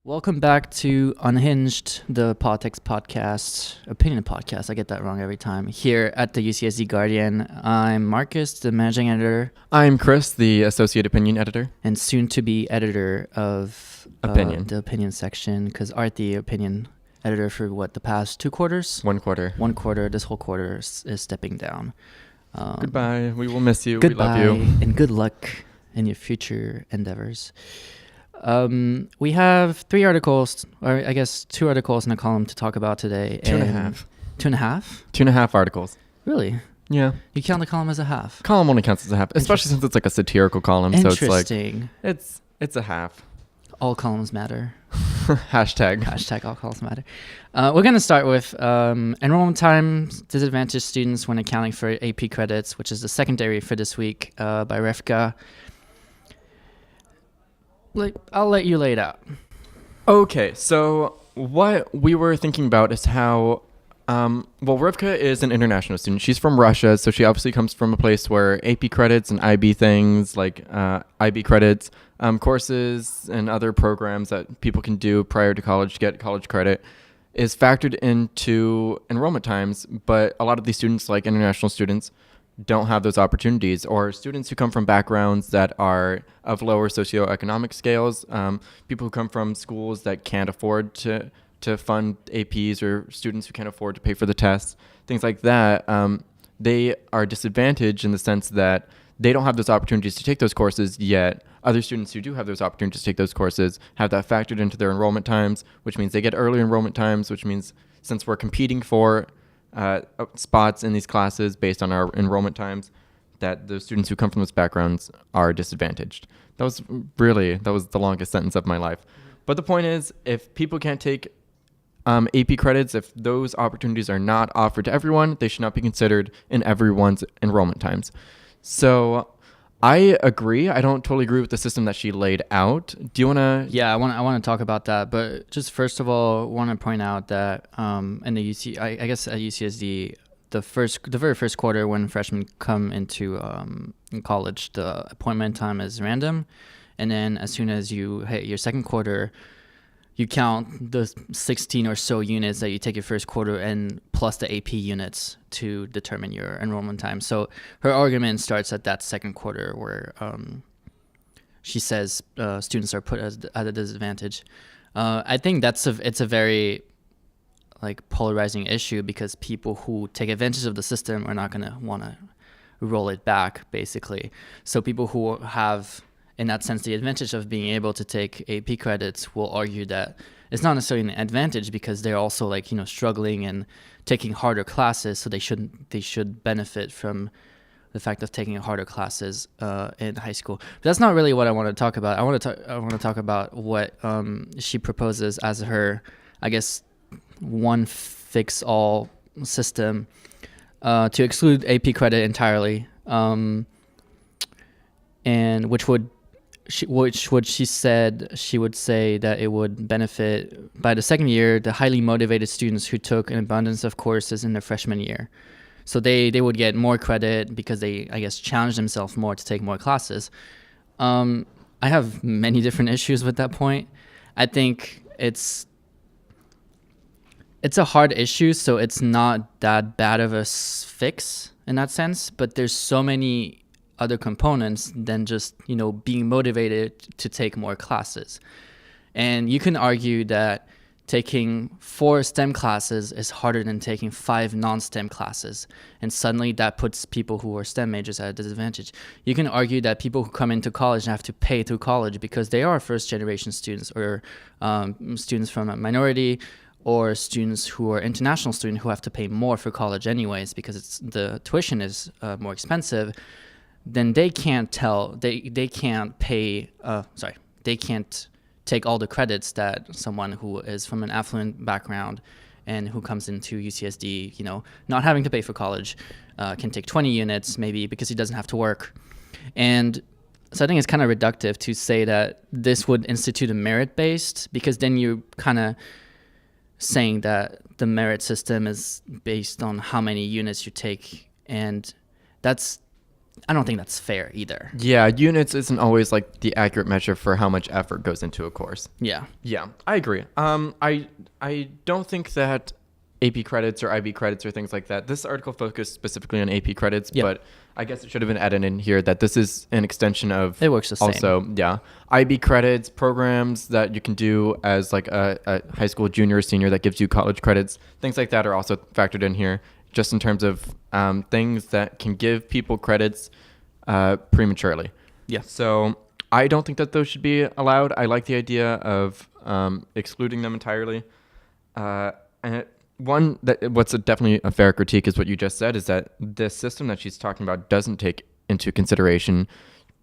Welcome back to Unhinged, the politics podcast, opinion podcast. I get that wrong every time. Here at the UCSD Guardian, I'm Marcus, the managing editor. I'm Chris, the associate opinion editor. And soon to be editor of the opinion section, because Art, the opinion editor for the past 2 quarters? 1 quarter. 1 quarter. This whole quarter is stepping down. Goodbye. We will miss you. Goodbye, we love you. And good luck in your future endeavors. We have 3 articles, or I guess 2 articles in a column to talk about today. 2.5. 2.5? 2.5 articles. Really? Yeah. You count the column as a half? Column only counts as a half, especially since it's like a satirical column. So it's like it's a half. All columns matter. Hashtag all columns matter. We're going to start with enrollment times, disadvantaged students when accounting for AP credits, which is the secondary for this week by REFCA. I'll let you lay it out. Okay, so what we were thinking about is how, Rivka is an international student. She's from Russia, so she obviously comes from a place where AP credits and IB things, like IB credits, courses and other programs that people can do prior to college to get college credit, is factored into enrollment times. But a lot of these students, like international students, don't have those opportunities, or students who come from backgrounds that are of lower socioeconomic scales, people who come from schools that can't afford to fund APs, or students who can't afford to pay for the tests, things like that. They are disadvantaged in the sense that they don't have those opportunities to take those courses, yet other students who do have those opportunities to take those courses have that factored into their enrollment times, which means they get early enrollment times, which means since we're competing for spots in these classes based on our enrollment times, that the students who come from those backgrounds are disadvantaged. That was the longest sentence of my life. But the point is, if people can't take AP credits, if those opportunities are not offered to everyone, they should not be considered in everyone's enrollment times. So I agree. I don't totally agree with the system that she laid out. Do you want to? Yeah, I want to talk about that. But just first of all, want to point out that in the I guess at UCSD, the very first quarter when freshmen come into in college, the appointment time is random, and then as soon as you hit your second quarter, you count the 16 or so units that you take your first quarter and plus the AP units to determine your enrollment time. So her argument starts at that second quarter where she says students are put at a disadvantage. I think it's a very polarizing issue, because people who take advantage of the system are not going to want to roll it back, basically. So people who have, in that sense, the advantage of being able to take AP credits will argue that it's not necessarily an advantage, because they're also struggling and taking harder classes, so they should benefit from the fact of taking harder classes in high school. But that's not really what I want to talk about. I want to talk about what she proposes as her, I guess, one fix all system to exclude AP credit entirely, and which she said she would say that it would benefit by the second year the highly motivated students who took an abundance of courses in their freshman year. So they would get more credit because they, I guess, challenge themselves more to take more classes. I have many different issues with that point. I think it's a hard issue, so it's not that bad of a fix in that sense, but there's so many other components than just, being motivated to take more classes. And you can argue that taking 4 STEM classes is harder than taking 5 non-STEM classes, and suddenly that puts people who are STEM majors at a disadvantage. You can argue that people who come into college have to pay through college because they are first-generation students, or students from a minority, or students who are international students who have to pay more for college anyways because the tuition is more expensive. Then they can't take all the credits that someone who is from an affluent background and who comes into UCSD, not having to pay for college, can take 20 units maybe because he doesn't have to work. And so I think it's kind of reductive to say that this would institute a merit-based, because then you're kind of saying that the merit system is based on how many units you take, and that's I don't think that's fair either. Yeah, units isn't always like the accurate measure for how much effort goes into a course. Yeah. Yeah, I agree. I don't think that AP credits or IB credits or things like that. This article focused specifically on AP credits, Yep. but I guess it should have been added in here that this is an extension of. It works the same. Also, yeah, IB credits, programs that you can do as like a high school junior or senior that gives you college credits. Things like that are also factored in here, just in terms of things that can give people credits prematurely. Yeah. So I don't think that those should be allowed. I like the idea of excluding them entirely. And what's definitely a fair critique is what you just said, is that this system that she's talking about doesn't take into consideration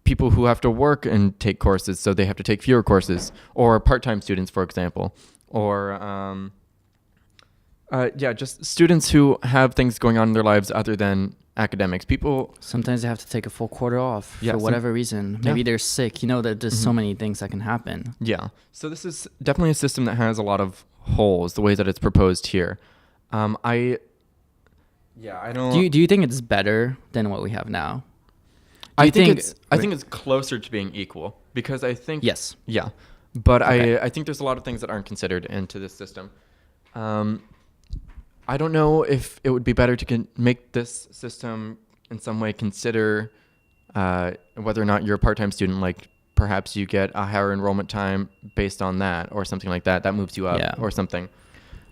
people who have to work and take courses, so they have to take fewer courses, or part-time students, for example, or just students who have things going on in their lives other than academics. People sometimes they have to take a full quarter off for whatever reason. Maybe they're sick. There's so many things that can happen. Yeah. So this is definitely a system that has a lot of holes, the way that it's proposed here. I don't. Do you think it's better than what we have now? I think it's closer to being equal, because I think yes. Yeah. But Okay. I think there's a lot of things that aren't considered into this system. I don't know if it would be better to make this system in some way consider whether or not you're a part-time student. Like perhaps you get a higher enrollment time based on that, or something like that. That moves you up, or something.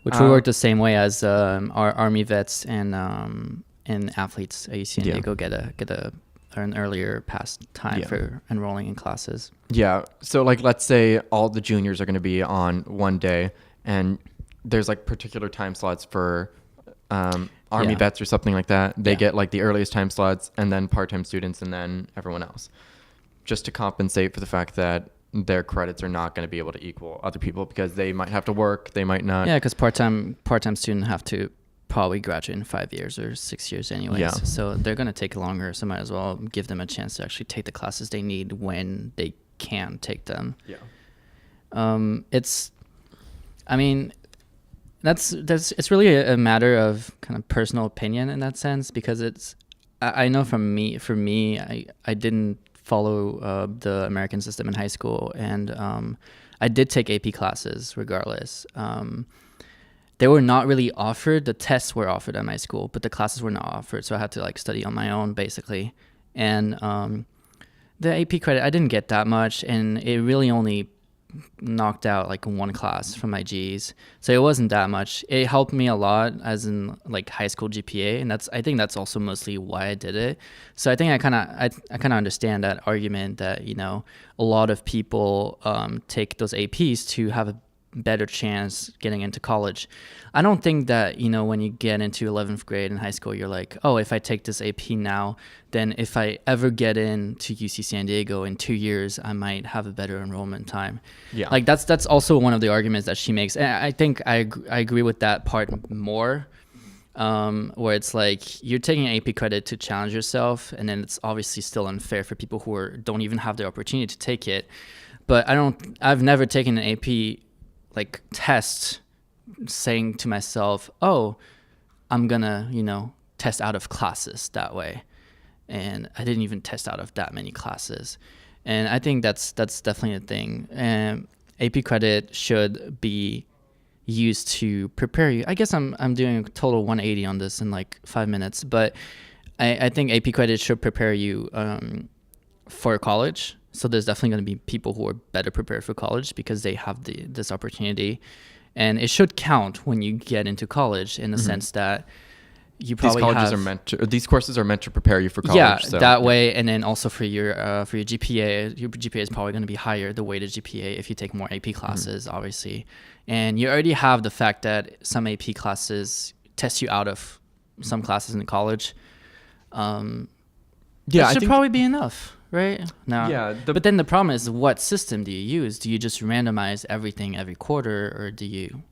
Which would work the same way as our Army vets and athletes at UC San Diego get an earlier pass time for enrolling in classes. Yeah. So like, let's say all the juniors are going to be on one day, and there's like particular time slots for Army vets or something like that. They get like the earliest time slots, and then part-time students, and then everyone else, just to compensate for the fact that their credits are not going to be able to equal other people, because they might have to work, they might not. Yeah, because part-time students have to probably graduate in 5 years or 6 years anyways. Yeah. So they're going to take longer, so might as well give them a chance to actually take the classes they need when they can take them. Yeah. It's really a matter of kind of personal opinion in that sense, because I know for me, I didn't follow the American system in high school, and I did take AP classes regardless. They were not really offered. The tests were offered at my school, but the classes were not offered, so I had to like study on my own basically. And the AP credit, I didn't get that much, and it really only knocked out like one class from my Gs, so it wasn't that much. It helped me a lot as in like high school GPA, and I think that's also mostly why I did it. So I think I kind of understand that argument that a lot of people take those APs to have a better chance getting into college. I don't think that when you get into 11th grade in high school, you're like, oh, if I take this AP now, then if I ever get into UC San Diego in 2 years, I might have a better enrollment time. Yeah. Like that's also one of the arguments that she makes, and I think I agree with that part more. Where it's like you're taking AP credit to challenge yourself, and then it's obviously still unfair for people who don't even have the opportunity to take it. But I've never taken an AP like test saying to myself, oh, I'm gonna test out of classes that way, and I didn't even test out of that many classes. And I think that's definitely a thing. AP credit should be used to prepare you. I guess I'm doing a total 180 on this in like 5 minutes, but I think AP credit should prepare you for college. So there's definitely going to be people who are better prepared for college because they have this opportunity, and it should count when you get into college in the sense that you probably these courses are meant to prepare you for college. Yeah, so, that way, and then also for your GPA. Your GPA is probably going to be higher, the weighted GPA, if you take more AP classes, obviously. And you already have the fact that some AP classes test you out of some classes in college. That should probably be enough, right? No. Yeah. But then the problem is, what system do you use? Do you just randomize everything every quarter, or do you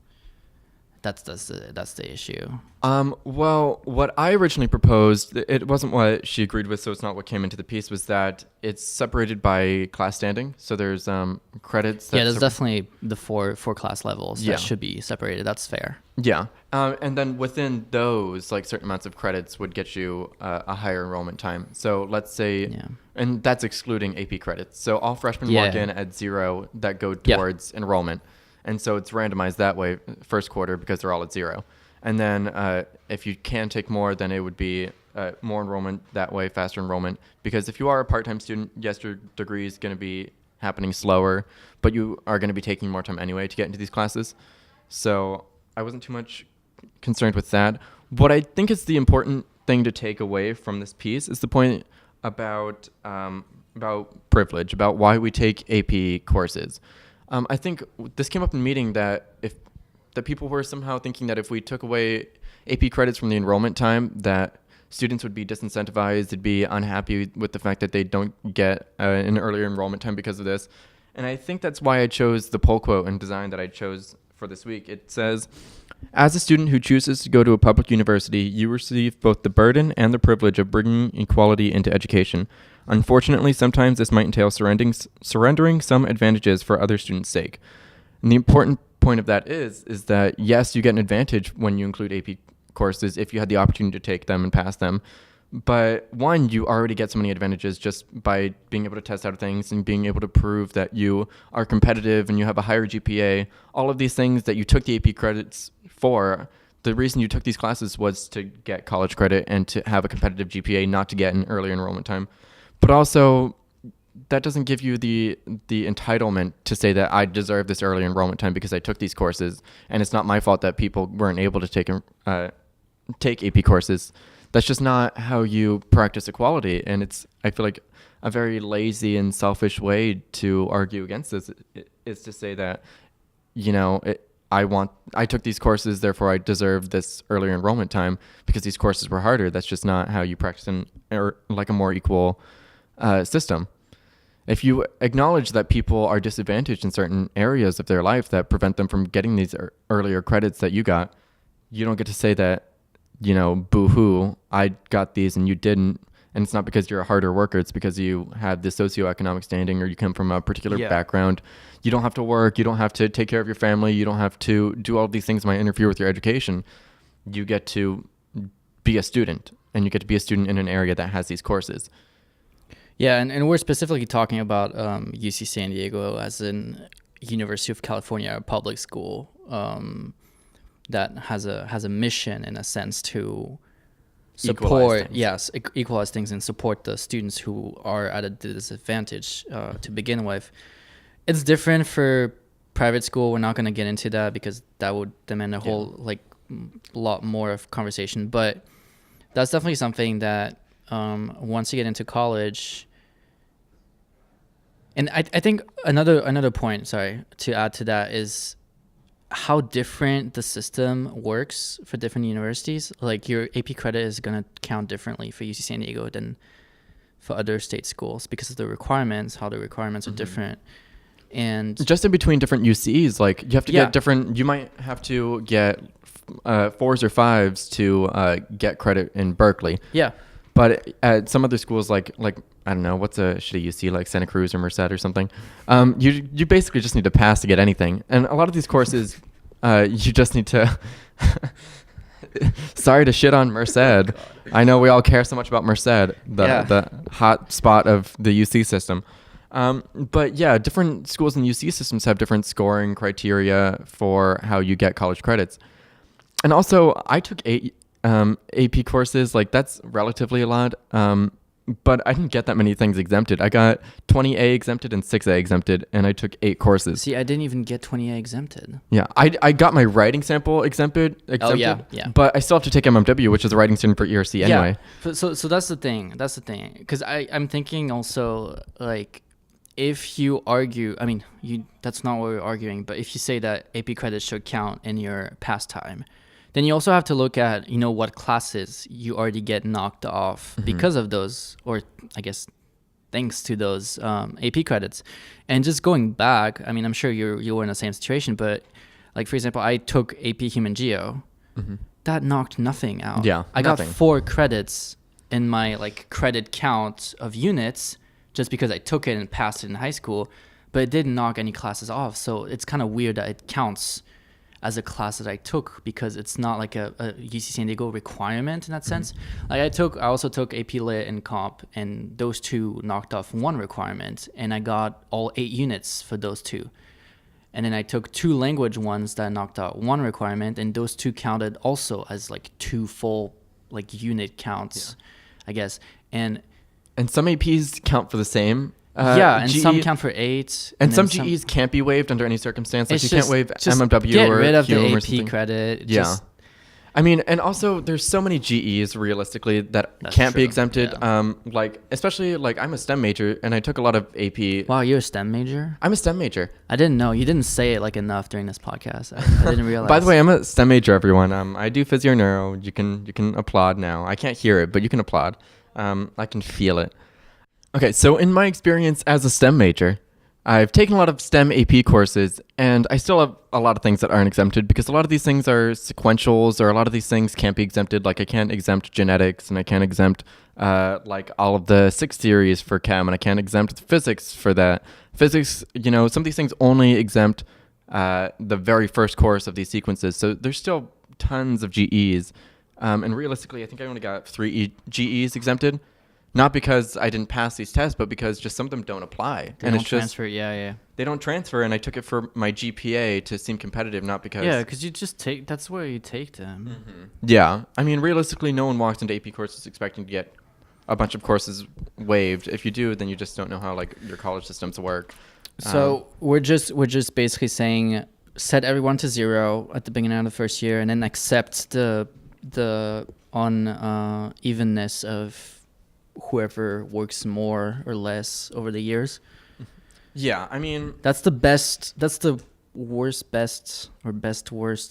that's the issue. Well, what I originally proposed, it wasn't what she agreed with, so it's not what came into the piece, was that it's separated by class standing. So there's credits. Yeah, there's definitely the four class levels that should be separated. That's fair. Yeah. And then within those, like certain amounts of credits would get you a higher enrollment time. So let's say, and that's excluding AP credits. So all freshmen walk in at 0 that go towards enrollment. And so it's randomized that way first quarter because they're all at 0. And then if you can take more, then it would be more enrollment that way, faster enrollment. Because if you are a part-time student, yes, your degree is going to be happening slower, but you are going to be taking more time anyway to get into these classes. So I wasn't too much concerned with that. What I think is the important thing to take away from this piece is the point about privilege, about why we take AP courses. I think this came up in the meeting that people were somehow thinking that if we took away AP credits from the enrollment time, that students would be disincentivized, they'd be unhappy with the fact that they don't get an earlier enrollment time because of this. And I think that's why I chose the poll quote and design that I chose for this week. It says, "As a student who chooses to go to a public university, you receive both the burden and the privilege of bringing equality into education. Unfortunately, sometimes this might entail surrendering some advantages for other students' sake." And the important point of that is that, yes, you get an advantage when you include AP courses if you had the opportunity to take them and pass them. But one, you already get so many advantages just by being able to test out things and being able to prove that you are competitive and you have a higher GPA. All of these things that you took the AP credits for, the reason you took these classes was to get college credit and to have a competitive GPA, not to get an early enrollment time. But also, that doesn't give you the entitlement to say that I deserve this early enrollment time because I took these courses, and it's not my fault that people weren't able to take AP courses. That's just not how you practice equality, and it's, I feel like, a very lazy and selfish way to argue against this. Is to say that, I took these courses, therefore I deserve this earlier enrollment time because these courses were harder. That's just not how you practice like a more equal system. If you acknowledge that people are disadvantaged in certain areas of their life that prevent them from getting these earlier credits that you got, you don't get to say that, boo-hoo, I got these and you didn't. And it's not because you're a harder worker. It's because you have this socioeconomic standing or you come from a particular background. You don't have to work. You don't have to take care of your family. You don't have to do all of these things that might interfere with your education. You get to be a student, and you get to be a student in an area that has these courses. Yeah, and we're specifically talking about UC San Diego as in University of California, a public school that has a mission in a sense to support equalize things and support the students who are at a disadvantage to begin with. It's different for private school. We're not going to get into that because that would demand a whole lot more of conversation. But that's definitely something that once you get into college, and I think another point, to add to that is how different the system works for different universities. Like your AP credit is going to count differently for UC San Diego than for other state schools because of the requirements, how the requirements are different. And just in between different UCs, like you have to get different, you might have to get 4s or 5s to get credit in Berkeley. Yeah. But at some other schools, like I don't know, what's a shitty UC, like Santa Cruz or Merced or something, you basically just need to pass to get anything. And a lot of these courses, you just need to... Sorry to shit on Merced. I know we all care so much about Merced, the hot spot of the UC system. But yeah, different schools in the UC systems have different scoring criteria for how you get college credits. And also, I took AP courses, like that's relatively a lot, but I didn't get that many things exempted. I got 20A exempted and 6A exempted, and I took 8 courses. See, I didn't even get 20A exempted. Yeah, I got my writing sample exempted. Oh, yeah. But I still have to take MMW, which is a writing standard for ERC anyway. Yeah. So that's the thing. Because I'm thinking also, like, if you argue, I mean, that's not what we're arguing, but if you say that AP credits should count in your pastime, then you also have to look at, what classes you already get knocked off because of those, or I guess thanks to those AP credits. And just going back, I mean, I'm sure you were in the same situation, but Like, for example, I took AP Human Geo. That knocked nothing out. Yeah, I nothing. got 4 credits in my like credit count of units just because I took it and passed it in high school, but it didn't knock any classes off. So it's kind of weird that it counts as a class that I took because it's not like a UC San Diego requirement in that sense. Like I also took AP Lit and Comp, and those 2 knocked off 1 requirement, and I got all 8 units for those 2. And then I took 2 language ones that knocked out 1 requirement, and those 2 counted also as like 2 full like unit counts, I guess. And some APs count for the same. And GE, some count for 8. And some GEs can't be waived under any circumstance. Like you can't waive just MMW get or rid of QM the or AP something. credit. Yeah. I mean, and also there's so many GEs realistically that can't be true. exempted. Yeah. Like especially like I'm a STEM major and I took a lot of AP. Wow, you're a STEM major? I'm a STEM major. I didn't know. You didn't say it like enough during this podcast. I didn't realize. By the way, I'm a STEM major, everyone. I do physio neuro. You can applaud now. I can't hear it, but you can applaud. I can feel it. Okay, so in my experience as a STEM major, I've taken a lot of STEM AP courses, and I still have a lot of things that aren't exempted because a lot of these things are sequentials, or a lot of these things can't be exempted. Like I can't exempt genetics, and I can't exempt like all of the 6 theories for chem, and I can't exempt physics for that. Physics, some of these things only exempt the very first course of these sequences. So there's still tons of GEs, and realistically, I think I only got 3 GEs exempted. Not because I didn't pass these tests, but because just some of them don't apply. They don't transfer. Yeah. They don't transfer, and I took it for my GPA to seem competitive, not because... Yeah, because you just take... That's where you take them. Yeah. I mean, realistically, no one walks into AP courses expecting to get a bunch of courses waived. If you do, then you just don't know how, like, your college systems work. So we're just basically saying set everyone to 0 at the beginning of the first year, and then accept the unevenness of whoever works more or less over the years. Yeah, I mean... That's the worst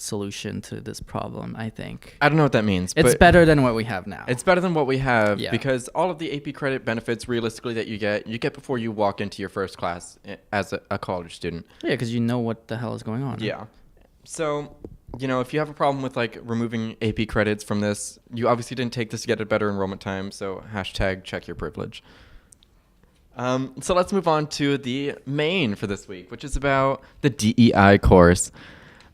solution to this problem, I think. I don't know what that means. It's but better than what we have now. It's better than what we have, Yeah. because all of the AP credit benefits, realistically, that you get before you walk into your first class as a college student. Yeah, because you know what the hell is going on. Yeah. So... if you have a problem with like removing AP credits from this, you obviously didn't take this to get a better enrollment time. So #check your privilege. So let's move on to the main for this week, which is about the DEI course.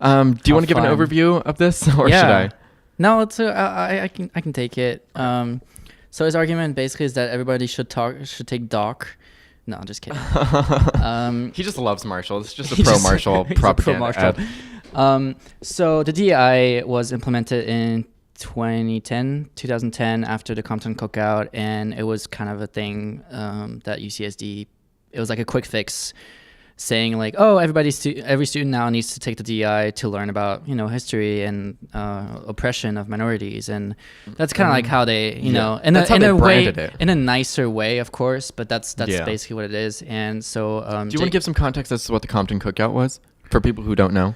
Do you want to give an overview of this, or should I? No, it's I can take it. So his argument basically is that everybody should take doc. No, I'm just kidding. He just loves Marshall. It's just a pro-Marshall propaganda ad. So the DEI was implemented in 2010 after the Compton cookout, and it was kind of a thing that UCSD, it was like a quick fix saying like, oh, every student now needs to take the DEI to learn about, history and oppression of minorities. And that's kind of like how they, in a way, in a nicer way, of course, but that's basically what it is. And so, do you want to give some context as to what the Compton cookout was for people who don't know?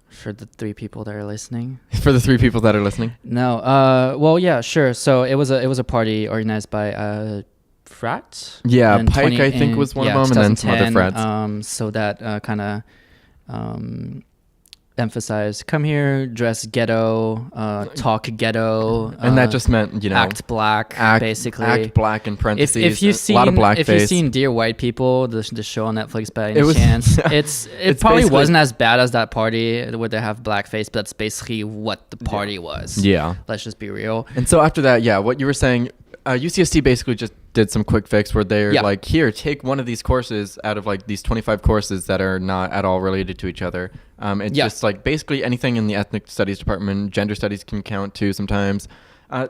For the 3 people that are listening. For the 3 people that are listening. No. Well, yeah, sure. So it was a party organized by frat. Yeah, Pike I think was one of them, and then some other frats. So that kind of emphasized come here, dress ghetto, talk ghetto, and that just meant act black, basically. Act black in parentheses. If you've seen a lot of blackface. If you've seen Dear White People, the show on Netflix by any chance, it probably wasn't as bad as that party where they have blackface, but that's basically what the party was. Yeah, let's just be real. And so after that, what you were saying, UCSD basically just did some quick fix where they're like, here, take one of these courses out of like these 25 courses that are not at all related to each other. It's just like basically anything in the ethnic studies department, gender studies can count too sometimes.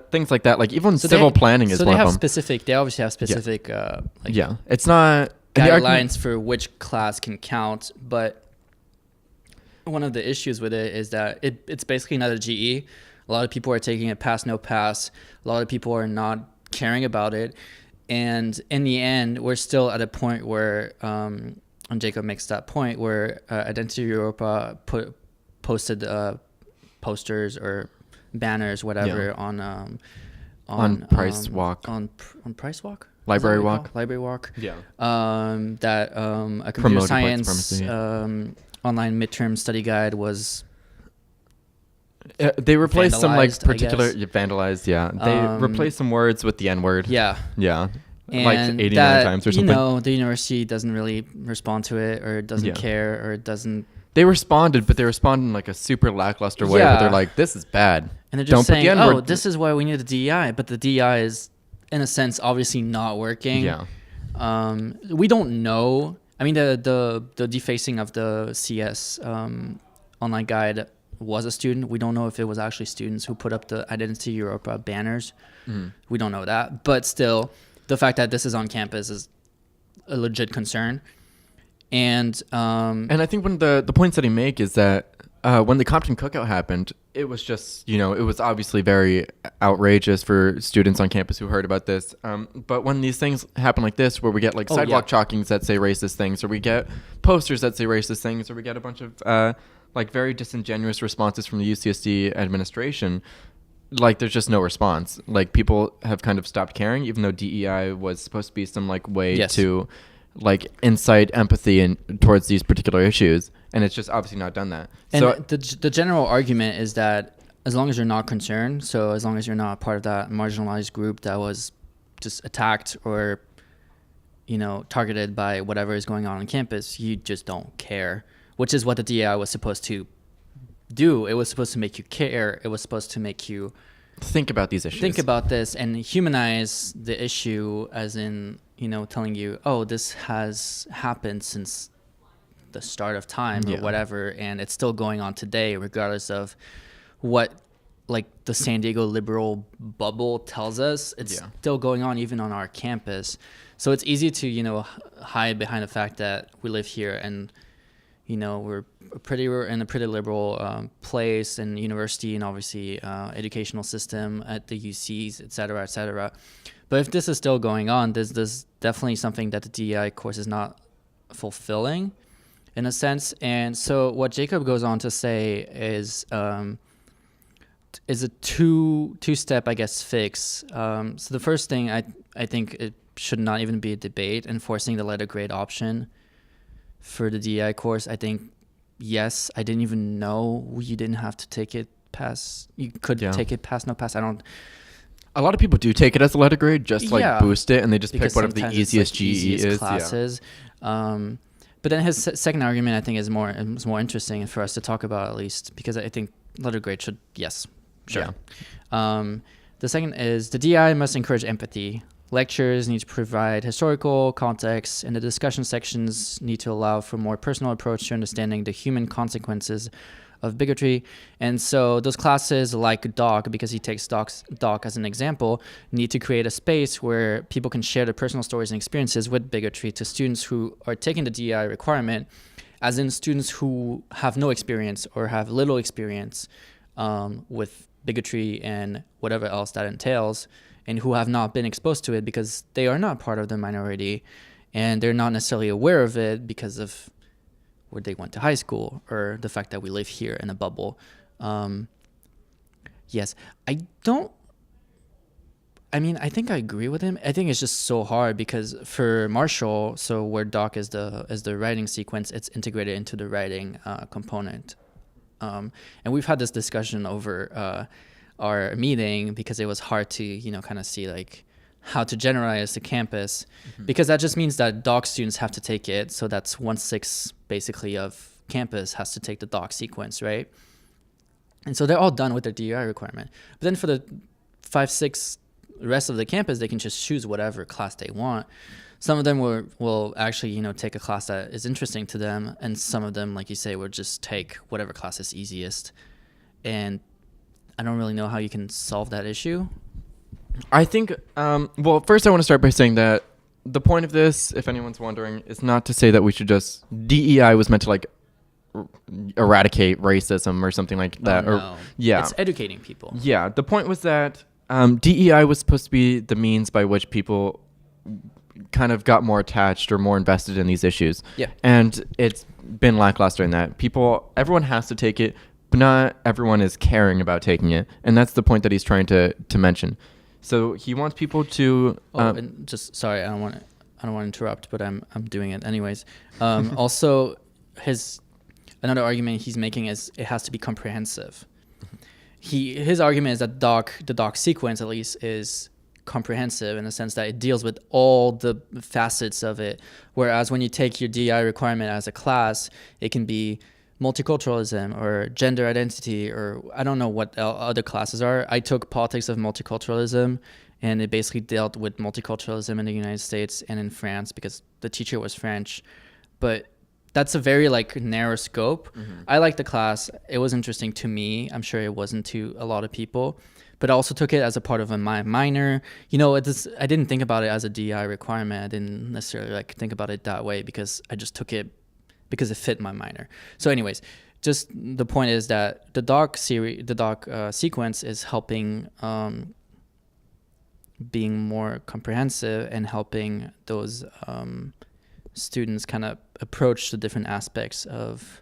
Things like that. Like even civil planning is one of them. They obviously have specific, it's not guidelines for which class can count, but one of the issues with it is that it's basically another GE. A lot of people are taking it pass, no pass. A lot of people are not caring about it. And in the end, we're still at a point where, and Jacob makes that point, where Identity Europa posted posters or banners, whatever, on Price Walk. On Price Walk? Library Walk. Library Walk. Yeah. That a computer science online midterm study guide was they replaced some like vandalized, I particular guess. vandalized. Yeah, they replaced some words with the N word. Yeah. Yeah, And like 89 that, times or something. the university doesn't really respond to it, or doesn't Yeah. care, or doesn't. They responded, but they responded in like a super lackluster way. But they're like, "This is bad." And they're Don't just put the saying, N-word. "Oh, this is why we need the DEI," but the DEI is, in a sense, obviously not working. Yeah. We don't know. I mean, the defacing of the CS online guide was a student. We don't know if it was actually students who put up the Identity Europa banners. We don't know that. But still, the fact that this is on campus is a legit concern. And I think when the points that he make is that when the Compton cookout happened, it was just, it was obviously very outrageous for students on campus who heard about this. But when these things happen like this, where we get like sidewalk chalkings that say racist things, or we get posters that say racist things, or we get a bunch of like very disingenuous responses from the UCSD administration, like there's just no response. Like people have kind of stopped caring, even though DEI was supposed to be some like way to like incite empathy towards these particular issues, and it's just obviously not done that. And so the general argument is that as long as you're not concerned, so as long as you're not part of that marginalized group that was just attacked or targeted by whatever is going on campus, you just don't care, which is what the DEI was supposed to do. It was supposed to make you care. It was supposed to make you think about these issues, think about this, and humanize the issue, as in telling you, oh, this has happened since the start of time or whatever, and it's still going on today, regardless of what like the San Diego liberal bubble tells us. It's still going on even on our campus. So it's easy to hide behind the fact that we live here and we're in a pretty liberal place and university, and obviously educational system at the UCs, et cetera, et cetera. But if this is still going on, there's definitely something that the DEI course is not fulfilling in a sense. And so what Jacob goes on to say is a two-step, I guess, fix. So the first thing, I think it should not even be a debate, enforcing the letter grade option for the DEI course. I think, yes, I didn't even know you didn't have to take it pass. You could take it pass, no pass. A lot of people do take it as a letter grade, just like boost it, and they just pick whatever the easiest GE is. Classes. But then his second argument, I think, is more interesting for us to talk about, at least, because I think letter grade should, yes, sure. Yeah. The second is the DEI must encourage empathy. Lectures need to provide historical context, and the discussion sections need to allow for more personal approach to understanding the human consequences of bigotry. And so those classes, like Doc, because he takes Doc as an example, need to create a space where people can share their personal stories and experiences with bigotry to students who are taking the DEI requirement, as in students who have no experience or have little experience with bigotry and whatever else that entails, and who have not been exposed to it because they are not part of the minority, and they're not necessarily aware of it because of where they went to high school or the fact that we live here in a bubble. Yes, I think I agree with him. I think it's just so hard because for Marshall, so where Doc is the writing sequence, it's integrated into the writing component. And we've had this discussion over our meeting because it was hard to, kind of see like how to generalize the campus, because that just means that Doc students have to take it. So that's 1/6 basically of campus has to take the Doc sequence, right? And so they're all done with their DEI requirement. But then for the 5/6 rest of the campus, they can just choose whatever class they want. Some of them will actually, take a class that is interesting to them, and some of them, like you say, will just take whatever class is easiest. And I don't really know how you can solve that issue. I think, well, first I want to start by saying that the point of this, if anyone's wondering, is not to say that we should just, DEI was meant to like eradicate racism or something like that. Oh, no. It's educating people. Yeah. The point was that DEI was supposed to be the means by which people kind of got more attached or more invested in these issues. Yeah. And it's been lackluster in that everyone has to take it, but not everyone is caring about taking it. And that's the point that he's trying to mention. So he wants people to. And just sorry, I don't want to interrupt, but I'm doing it anyways. Also, another argument he's making is it has to be comprehensive. His argument is that the doc sequence at least is comprehensive in the sense that it deals with all the facets of it, whereas when you take your DEI requirement as a class, it can be multiculturalism or gender identity, or I don't know what other classes are. I took politics of multiculturalism, and it basically dealt with multiculturalism in the United States and in France because the teacher was French. But that's a very like narrow scope. I like the class. It was interesting to me. I'm sure it wasn't to a lot of people, but I also took it as a part of my minor. You know, I didn't think about it as a DEI requirement. I didn't necessarily like think about it that way because I just took it because it fit my minor. So anyways, just the point is that the doc sequence is helping being more comprehensive and helping those students kind of approach the different aspects of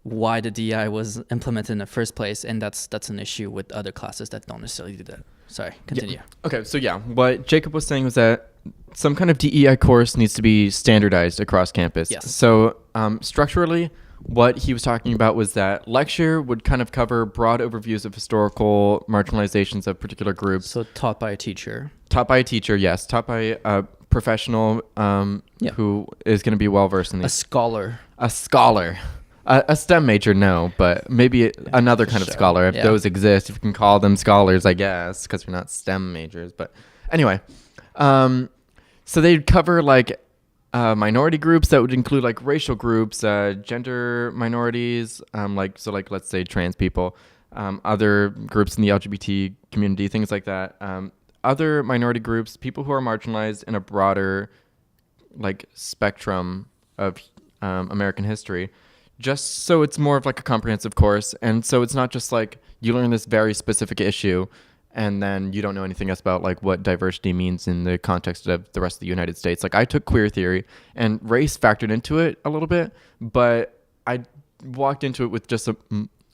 why the DEI was implemented in the first place, and that's an issue with other classes that don't necessarily do that. Sorry, continue. Yeah. Okay, so yeah, what Jacob was saying was that some kind of DEI course needs to be standardized across campus. Yes. So structurally, what he was talking about was that lecture would kind of cover broad overviews of historical marginalizations of particular groups. So taught by a teacher. Taught by a teacher, yes. Taught by a professional who is going to be well-versed in these. A scholar. A scholar. A STEM major, no, but maybe another kind of scholar, if those exist. If you can call them scholars, I guess, because they're not STEM majors. But anyway, so they'd cover like minority groups that would include like racial groups, gender minorities, like let's say trans people, other groups in the LGBT community, things like that. Other minority groups, people who are marginalized in a broader like spectrum of American history. Just so it's more of like a comprehensive course. And so it's not just like you learn this very specific issue and then you don't know anything else about like what diversity means in the context of the rest of the United States. Like I took queer theory and race factored into it a little bit, but I walked into it with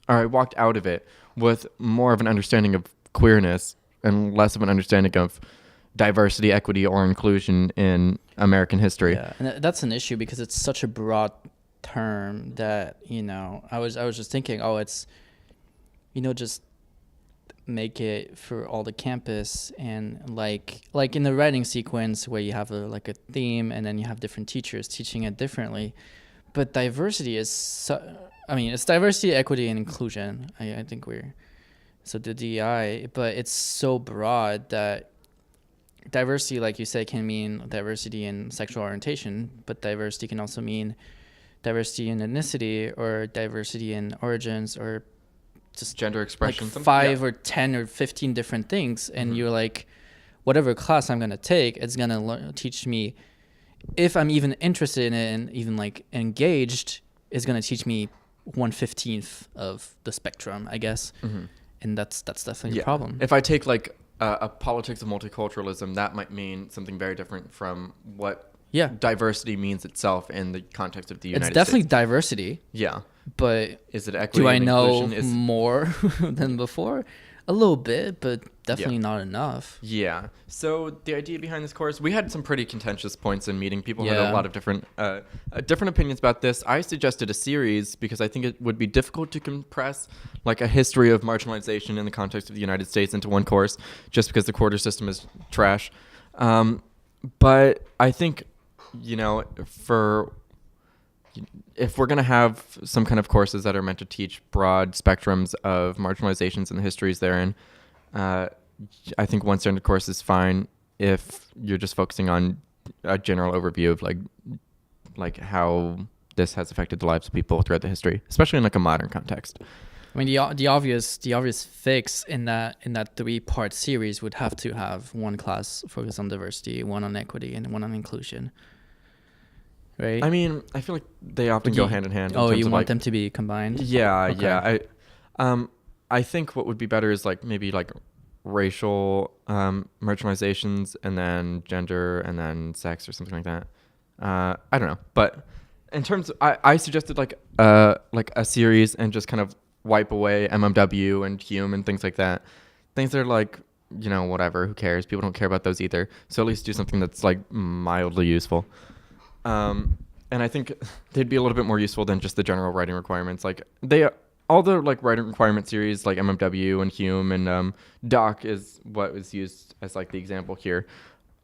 I walked out of it with more of an understanding of queerness and less of an understanding of diversity, equity, or inclusion in American history. Yeah, and that's an issue because it's such a broad term that, you know, I was just thinking, it's, you know, just make it for all the campus, and like in the writing sequence where you have a theme and then you have different teachers teaching it differently. But diversity is it's diversity, equity, and inclusion. I think so the DEI, but it's so broad that diversity, like you said, can mean diversity in sexual orientation, but diversity can also mean diversity in ethnicity or diversity in origins or just gender expression, like 5 or 10 or 15 different things. And you're like, whatever class I'm going to take, it's going to teach me, if I'm even interested in it and even like engaged, is going to teach me 1/15 of the spectrum, I guess. And that's definitely a problem. If I take like a politics of multiculturalism, that might mean something very different from what diversity means itself in the context of the United States. It's definitely diversity. Yeah. But is it equity? Do I know more than before? A little bit, but definitely not enough. Yeah. So the idea behind this course, we had some pretty contentious points in meeting. People had a lot of different opinions about this. I suggested a series because I think it would be difficult to compress like a history of marginalization in the context of the United States into one course, just because the quarter system is trash. But I think, you know, if we're going to have some kind of courses that are meant to teach broad spectrums of marginalizations and the histories therein, I think one standard course is fine if you're just focusing on a general overview of like how this has affected the lives of people throughout the history, especially in like a modern context. I mean, the obvious fix in that 3-part series would have to have one class focused on diversity, one on equity, and one on inclusion. Right. I mean, I feel like they often go hand in hand. You want them to be combined? Yeah, okay. I think what would be better is like maybe like racial marginalizations and then gender and then sex or something like that. I don't know, but in terms of, I suggested like a series and just kind of wipe away MMW and Hume and things like that. Things that are like, you know, whatever, who cares? People don't care about those either. So at least do something that's like mildly useful. And I think they'd be a little bit more useful than just the general writing requirements. Like all the like writing requirement series, like MMW and Hume and Doc is what was used as like the example here,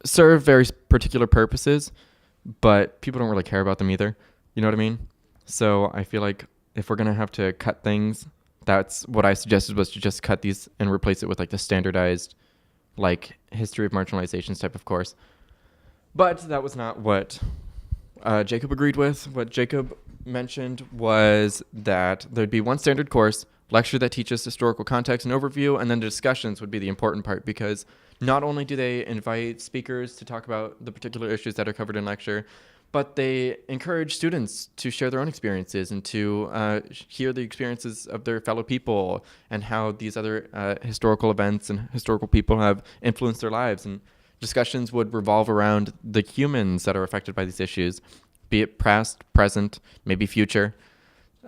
serve very particular purposes, but people don't really care about them either. You know what I mean? So I feel like if we're gonna have to cut things, that's what I suggested, was to just cut these and replace it with like the standardized, like history of marginalizations type of course. But that was not what Jacob agreed with. What Jacob mentioned was that there'd be one standard course, lecture that teaches historical context and overview, and then the discussions would be the important part, because not only do they invite speakers to talk about the particular issues that are covered in lecture, but they encourage students to share their own experiences and to hear the experiences of their fellow people and how these other historical events and historical people have influenced their lives. And discussions would revolve around the humans that are affected by these issues, be it past, present, maybe future.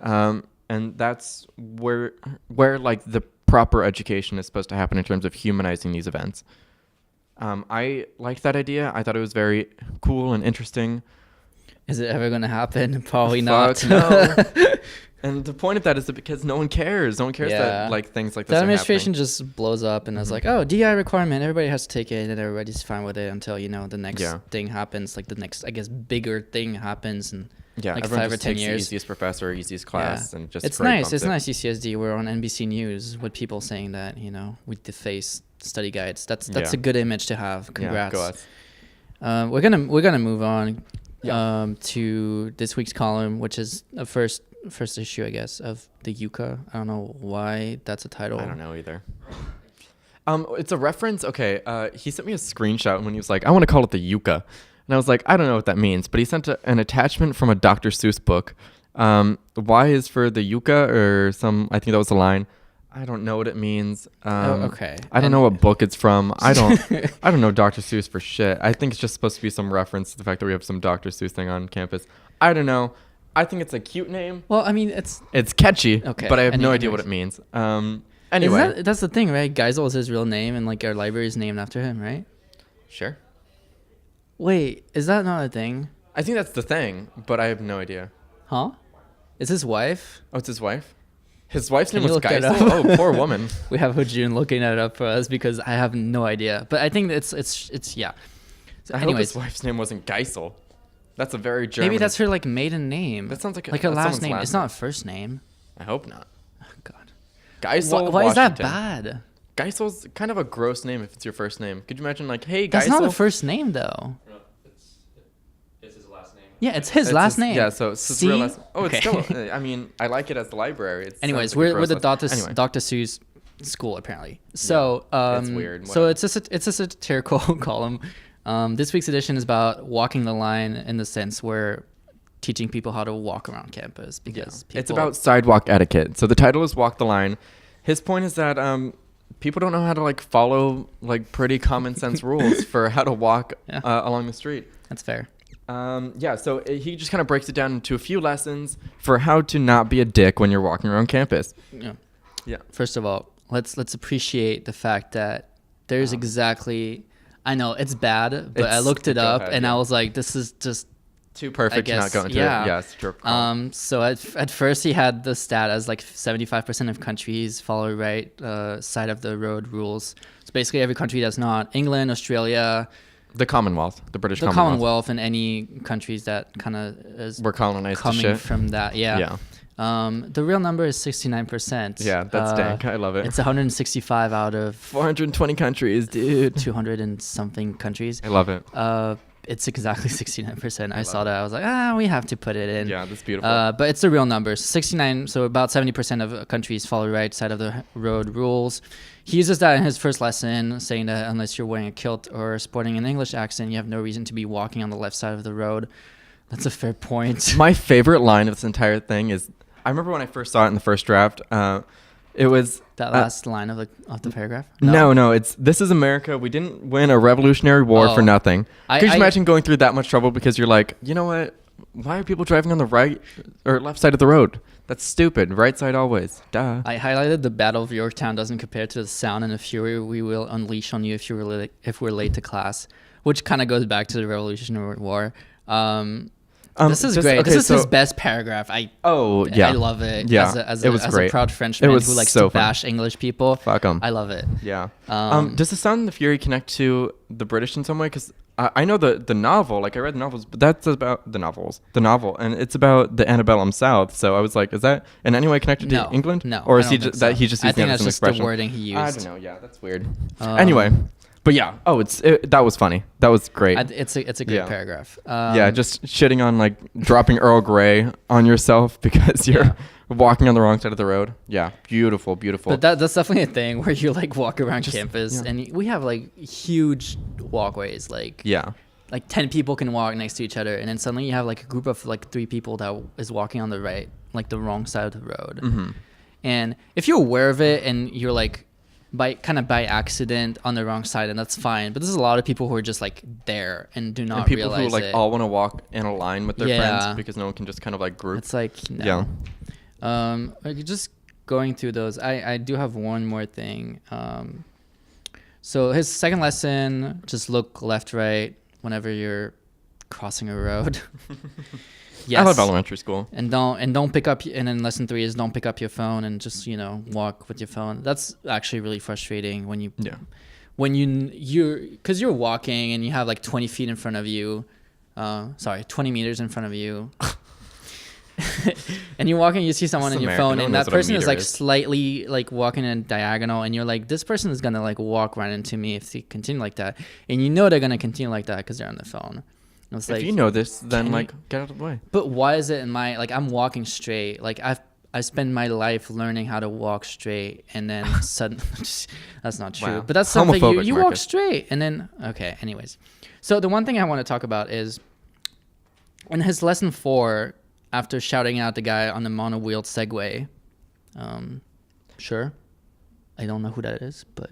And that's where like the proper education is supposed to happen in terms of humanizing these events. I liked that idea. I thought it was very cool and interesting. Is it ever going to happen? Probably not. No. And the point of that is that because no one cares. No one cares that like things like this the are administration happening. just blows up and is like, oh, DEI requirement, everybody has to take it, and everybody's fine with it until, you know, the next thing happens, like the next, I guess, bigger thing happens in like 5 or 10 years. The easiest professor, easiest class, and just it's nice. It's nice UCSD. We're on NBC News with people saying that, you know, we deface study guides. That's a good image to have. Congrats. Yeah, go us. We're gonna move on to this week's column, which is a first issue, I guess, of the Yucca. I don't know why that's a title. I don't know either. It's a reference. Okay. He sent me a screenshot when he was like, I want to call it the Yucca. And I was like, I don't know what that means, but he sent an attachment from a Dr. Seuss book. The Y is for the Yucca or I think that was the line. I don't know what it means. Okay. I don't know what book it's from. I don't know Dr. Seuss for shit. I think it's just supposed to be some reference to the fact that we have some Dr. Seuss thing on campus. I don't know. I think it's a cute name. Well, I mean, it's catchy, okay, but I have no idea what it means. Anyway. That's the thing, right? Geisel is his real name, and like our library is named after him, right? Sure. Wait, is that not a thing? I think that's the thing, but I have no idea. Huh? Is his wife? Oh, it's his wife? His wife's Can name you was look it Geisel? up? Oh, poor woman. We have Hojun looking it up for us because I have no idea. But I think it's yeah. I hope his wife's name wasn't Geisel. That's a very German. Maybe that's her like maiden name. That sounds like her last name. It's not first name. I hope not. Oh, God. Geisel. Why is that bad? Geisel's kind of a gross name if it's your first name. Could you imagine like, hey, Geisel? That's not a first name though. No, it's his last name. Yeah, it's his last name. Yeah, so it's his real last name. Oh, it's still. I mean, I like it as the library. Anyways, we're the Dr. Seuss school apparently. So it's weird. So it's a satirical column. This week's edition is about walking the line in the sense where teaching people how to walk around campus because it's about sidewalk etiquette. So the title is Walk the Line. His point is that people don't know how to like follow like pretty common sense rules for how to walk along the street. That's fair. So he just kind of breaks it down into a few lessons for how to not be a dick when you're walking around campus. Yeah. First of all, let's appreciate the fact that there's exactly. I know it's bad, but I looked it up and I was like, this is just too perfect to not go into it. Yeah, it's true. So at first he had the stat as like 75% of countries follow right side of the road rules. So basically every country that's not England, Australia, the Commonwealth, the British Commonwealth, and any countries that kind of were colonized coming from that. Yeah. The real number is 69%. Yeah, that's dank. I love it. It's 165 out of 420 countries, dude. 200 and something countries. I love it. It's exactly 69%. I saw that. I was like, we have to put it in. Yeah, that's beautiful. But it's the real number. 69, so about 70% of countries follow right side of the road rules. He uses that in his first lesson, saying that unless you're wearing a kilt or sporting an English accent, you have no reason to be walking on the left side of the road. That's a fair point. My favorite line of this entire thing is, I remember when I first saw it in the first draft, it was... That last line of the paragraph? No, it's, this is America. We didn't win a Revolutionary War for nothing. Could you imagine going through that much trouble because you're like, you know what? Why are people driving on the right or left side of the road? That's stupid. Right side always. Duh. I highlighted the Battle of Yorktown doesn't compare to the sound and the fury we will unleash on you if we're late to class, which kind of goes back to the Revolutionary War. This is great. Okay, this is his so- best paragraph. I yeah. I love it. Yeah, as it was a great. proud Frenchman was who likes so to fun. bash English people. Fuck 'em. I love it. Yeah. Um, Does the Sound and the Fury connect to the British in some way? Because I know the novel, like I read the novels, but that's about the novel, and it's about the antebellum South. So I was like, is that in any way connected No, to England? no, Or I is he don't think just that so. he just I using think it as that's an just the expression? wording he used. I don't know. Yeah, that's weird. Um, Anyway, but yeah. Oh, that was funny. That was great. It's a great Yeah. paragraph. Yeah, just shitting on like dropping Earl Grey on yourself because you're Yeah. walking on the wrong side of the road. Yeah, beautiful. But that's definitely a thing where you like walk around campus yeah. and we have like huge walkways, like Yeah. like 10 people can walk next to each other, and then suddenly you have like a group of like 3 people that is walking on the right, like the wrong side of the road. Mm-hmm. And if you're aware of it and you're like by accident on the wrong side, and that's fine. But there's a lot of people who are just like there and do not And people realize who like it. all want to walk in a line with their Yeah. friends because no one can just kind of like group. It's like no. Yeah. Like just going through those, I do have one more thing. So his second lesson, just look left, right whenever you're crossing a road. Yes. I love elementary school. And don't pick up. And then lesson 3 is don't pick up your phone and just walk with your phone. That's actually really frustrating when you're because you're walking and you have like 20 feet in front of you. 20 meters in front of you. And you're walking, you see someone This on is your America. phone, No one and knows that what a person is meter like is. slightly like walking in diagonal, and you're like, this person is gonna like walk right into me if they continue like that, and they're gonna continue like that because they're on the phone. And it's If like, you know this, then can like you- get out of the way. but why is it in my like I'm walking straight? Like I spend my life learning how to walk straight, and then suddenly that's not true. Wow. But that's something Homophobic, you walk Marcus. straight, and then okay. Anyways, so the one thing I want to talk about is in his lesson 4, after shouting out the guy on the mono-wheeled Segway. Sure, I don't know who that is, but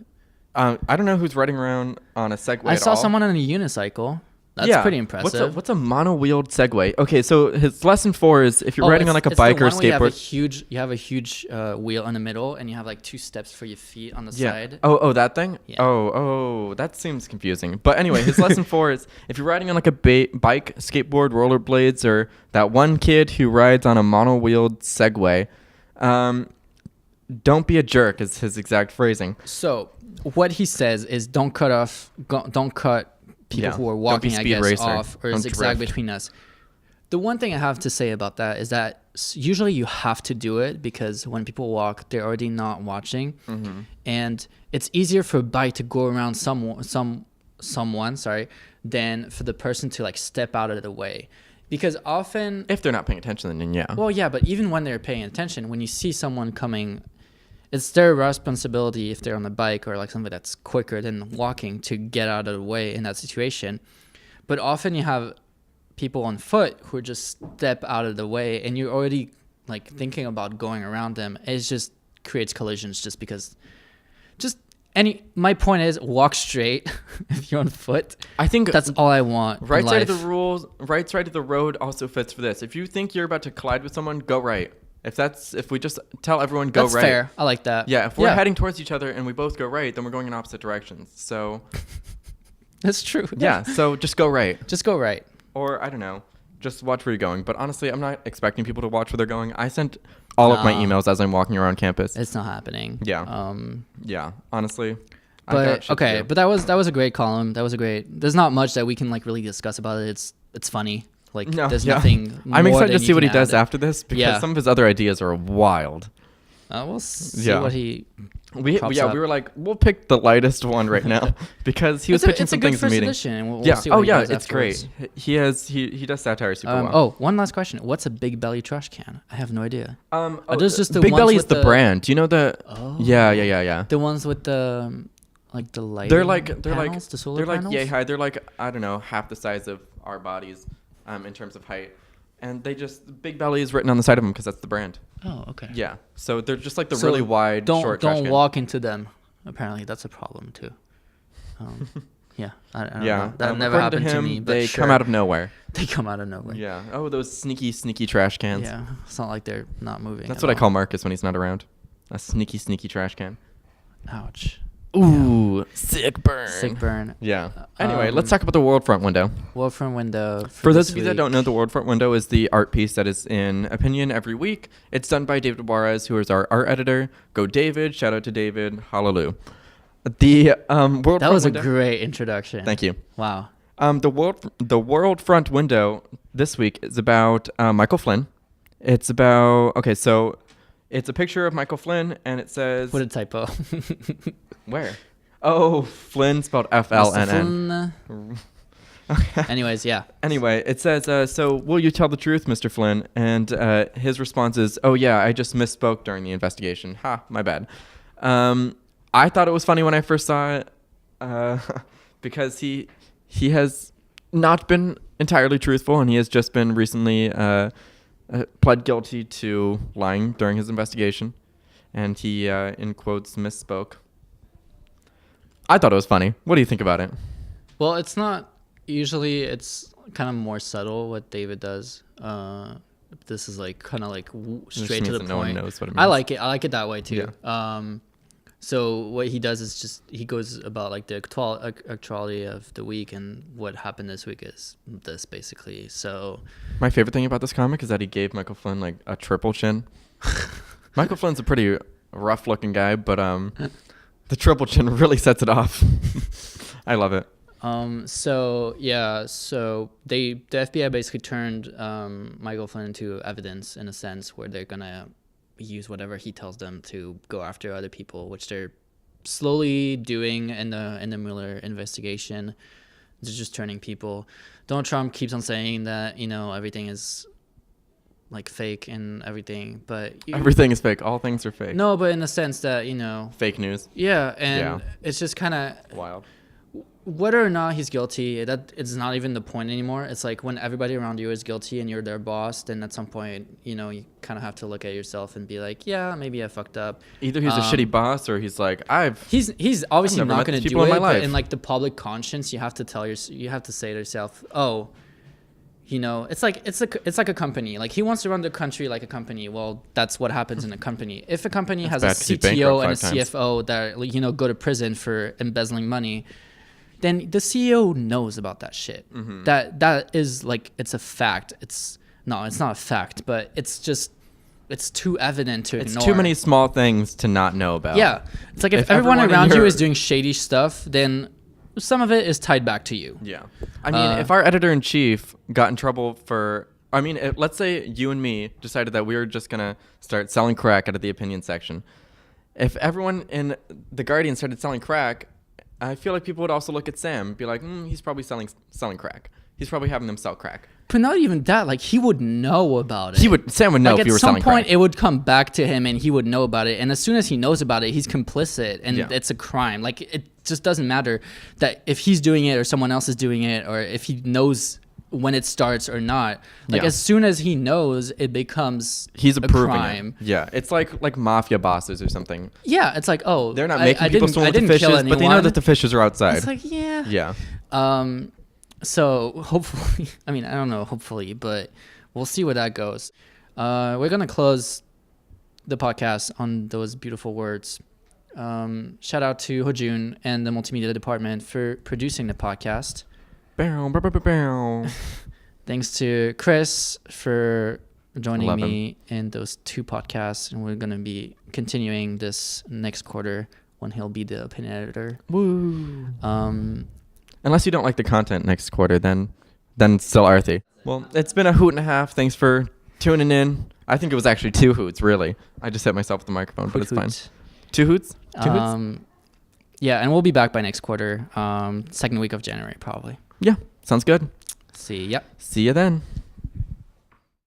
I don't know who's riding around on a Segway. I at saw all. someone on a unicycle. That's pretty impressive. What's a mono-wheeled Segway? Okay, so his lesson 4 is if you're riding on like a it's the bike or a one where you skateboard. have a huge wheel in the middle, and you have like 2 steps for your feet on the Yeah. side. Oh, that thing? Yeah. Oh, that seems confusing. But anyway, his lesson 4 is if you're riding on like a bike, skateboard, rollerblades, or that one kid who rides on a mono-wheeled Segway, don't be a jerk is his exact phrasing. So what he says is don't cut people Yeah. who are Don't be walking, I speed guess, racer. off or Don't zigzag drift. between us. The one thing I have to say about that is that usually you have to do it because when people walk, they're already not watching, and it's easier for a bike to go around someone, than for the person to like step out of the way, because often, If they're not paying attention, then yeah. well, yeah, but even when they're paying attention, when you see someone coming, it's their responsibility if they're on a bike or like something that's quicker than walking to get out of the way in that situation. But often you have people on foot who just step out of the way, and you're already like thinking about going around them. It just creates collisions just because. My point is walk straight if you're on foot. I think That's all I want. right in side of life. the rules, right side of the road also fits for this. If you think you're about to collide with someone, go right. If we just tell everyone go That's right. fair. I like that. Yeah, if we're heading towards each other and we both go right, then we're going in opposite directions. So That's true. yeah, so just go right. Just go right. Or I don't know, just watch where you're going. But honestly, I'm not expecting people to watch where they're going. I sent all of my emails as I'm walking around campus. It's not happening. Yeah. Yeah, honestly. I got But shit to okay, do. but that was a great column. That was a great. There's not much that we can like really discuss about it. It's funny. Like No, there's yeah. nothing. I'm more excited to than see you what he can does add. after this because Yeah. some of his other ideas are wild. We'll see Yeah. what he. We props up. were like, we'll pick the lightest one right now because he was pitching some things in the meeting. Edition, and we'll Yeah. see what Oh he yeah, does it's afterwards. great. He does satire super well. Oh, one last question. What's a big belly trash can? I have no idea. Are those just the Big ones Belly with is the brand. Do you know the? Oh. Yeah. The ones with the like the light. They're like the solar they're like panels? yay high. They're like I don't know half the size of our bodies, in terms of height, and they just Big Belly is written on the side of them because that's the brand. Oh, okay. Yeah, so they're just like the So really wide, short trash Don't can. walk into them. Apparently, that's a problem too. Yeah, I don't know. That never according happened to him, me. But they sure. come out of nowhere. They come out of nowhere. Yeah. Oh, those sneaky trash cans. Yeah, it's not like they're not moving. That's at what I all. call Marcus when he's not around. A sneaky trash can. Ouch. Ooh, sick burn. Sick burn. Yeah. Anyway, let's talk about the World Front window. World Front window. For those of you that don't know, the World Front window is the art piece that is in Opinion every week. It's done by David Juarez, who is our art editor. Go David. Shout out to David. Hallelujah. The World That Front was window. a great introduction. Thank you. Wow. The World Front window this week is about Michael Flynn. It's about so it's a picture of Michael Flynn, and it says What a typo. where? Oh, Flynn spelled FLNN. Anyways, yeah. Anyway, it says, so will you tell the truth, Mr. Flynn? And his response is, oh, yeah, I just misspoke during the investigation. Ha, my bad. I thought it was funny when I first saw it because he has not been entirely truthful, and he has just been recently pled guilty to lying during his investigation. And he, in quotes, misspoke. I thought it was funny. What do you think about it? Well, it's not usually. It's kind of more subtle what David does. This is like kind of like straight to the point. No one knows what it means. I like it. I like it that way too. Yeah. So what he does is just he goes about like the actuality of the week, and what happened this week is this basically. So my favorite thing about this comic is that he gave Michael Flynn like a triple chin. Michael Flynn's a pretty rough looking guy, but the triple chin really sets it off. I love it. So the FBI basically turned Michael Flynn into evidence in a sense where they're gonna use whatever he tells them to go after other people, which they're slowly doing in the Mueller investigation. They're just turning people. Donald Trump keeps on saying that everything is like fake and everything, but everything is fake. All things are fake. No, but in the sense that fake news. Yeah, and it's just kind of wild. Whether or not he's guilty, that it's not even the point anymore. It's like when everybody around you is guilty and you're their boss, then at some point, you kind of have to look at yourself and be like, yeah, maybe I fucked up. Either he's a shitty boss or he's like, he's obviously not going to do it. But in like the public conscience, you have to say to yourself, oh, it's like a company. Like he wants to run the country like a company. Well, that's what happens in a company. If a company has a CTO and a CFO that go to prison for embezzling money, then the CEO knows about that shit. Mm-hmm. That is like, it's a fact. It's not a fact, but it's too evident to ignore. It's too many small things to not know about. Yeah. It's like if everyone around you is doing shady stuff, then some of it is tied back to you. Yeah. I mean, if our editor-in-chief got in trouble for... let's say you and me decided that we were just going to start selling crack out of the opinion section. If everyone in the Guardian started selling crack, I feel like people would also look at Sam and be like, he's probably selling crack. He's probably having them sell crack. But not even that. Like, he would know about it. Sam would know if you were selling crack. At some point, it would come back to him and he would know about it. And as soon as he knows about it, he's complicit and it's a crime. Like, it just doesn't matter that if he's doing it or someone else is doing it or if he knows when it starts or not. Like, as soon as he knows, it becomes he's approving crime. It. Yeah, it's like mafia bosses or something. Yeah, it's like, oh, they're not making people swim with the fishes, but they know that the fishes are outside. It's like, yeah. Yeah. So hopefully, I don't know, hopefully, but we'll see where that goes. We're going to close the podcast on those beautiful words. Shout out to Hojun and the multimedia department for producing the podcast. Thanks to Chris for joining me in those two podcasts. And we're going to be continuing this next quarter when he'll be the opinion editor. Woo. Unless you don't like the content next quarter, then still Arthi. Well, it's been a hoot and a half. Thanks for tuning in. I think it was actually 2 hoots, really. I just hit myself with the microphone, but it's fine. 2 hoots? 2 hoots? Yeah, and we'll be back by next quarter, second week of January, probably. Yeah, sounds good. See ya. See ya then.